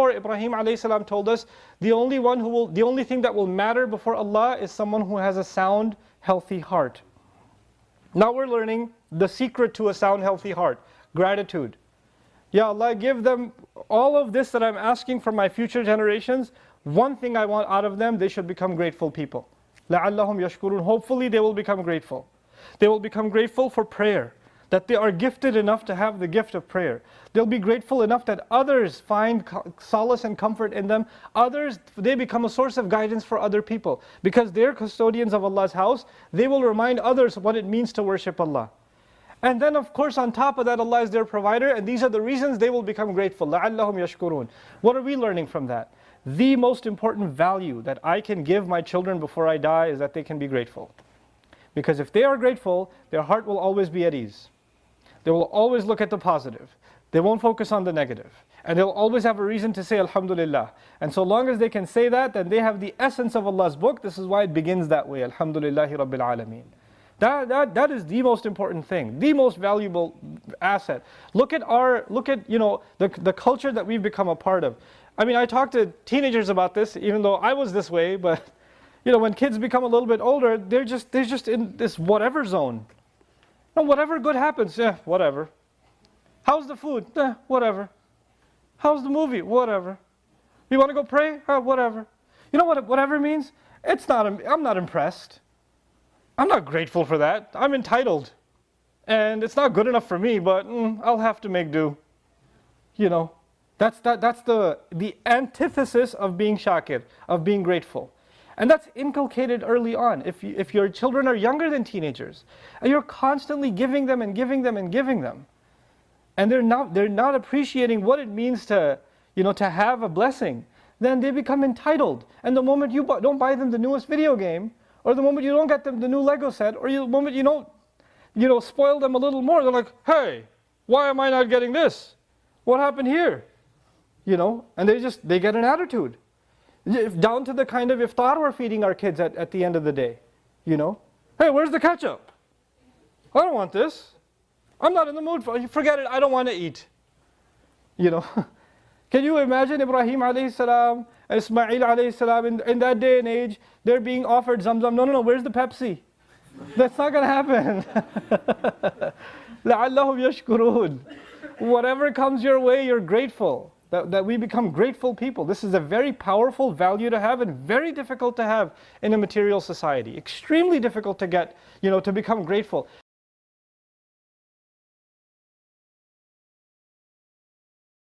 Ibrahim alayhi salam told us, the only thing that will matter before Allah is someone who has a sound, healthy heart. Now we're learning the secret to a sound, healthy heart: gratitude. Ya Allah, give them all of this that I'm asking for my future generations. One thing I want out of them: they should become grateful people. لَعَلَّهُمْ يَشْكُرُونَ. Hopefully they will become grateful. They will become grateful for prayer, that they are gifted enough to have the gift of prayer. They'll be grateful enough that others find solace and comfort in them. Others, they become a source of guidance for other people. Because they're custodians of Allah's house, they will remind others what it means to worship Allah. And then of course on top of that, Allah is their provider, and these are the reasons they will become grateful. لَعَلَّهُمْ يَشْكُرُونَ. What are we learning from that? The most important value that I can give my children before I die is that they can be grateful. Because if they are grateful, their heart will always be at ease. They will always look at the positive. They won't focus on the negative. And they'll always have a reason to say Alhamdulillah. And so long as they can say that, then they have the essence of Allah's book. This is why it begins that way. Alhamdulillahi Rabbil Alameen. That is the most important thing, the most valuable asset. Look at the culture that we've become a part of. I mean, I talk to teenagers about this, even though I was this way, but when kids become a little bit older, they're just in this whatever zone. And whatever good happens, yeah, whatever. How's the food? Whatever. How's the movie? Whatever. You want to go pray? Whatever. You know what whatever means? I'm not impressed. I'm not grateful for that. I'm entitled. And it's not good enough for me, but I'll have to make do. That's the antithesis of being shakir, of being grateful. And that's inculcated early on. If your children are younger than teenagers, and you're constantly giving them and giving them and giving them, and they're not appreciating what it means to have a blessing, then they become entitled. And the moment you don't buy them the newest video game, or the moment you don't get them the new Lego set, or the moment you don't spoil them a little more, they're like, hey, why am I not getting this? What happened here? And they get an attitude. Down to the kind of iftar we're feeding our kids at the end of the day. Hey, where's the ketchup? I don't want this. I'm not in the mood for it. Forget it, I don't want to eat. Can you imagine Ibrahim alayhi salam, Ismail alayhi salam, in that day and age, they're being offered Zamzam. No, where's the Pepsi? That's not going to happen. لَعَلَّهُمْ يَشْكُرُونَ. Whatever comes your way, you're grateful. That we become grateful people. This is a very powerful value to have and very difficult to have in a material society. Extremely difficult to get, to become grateful.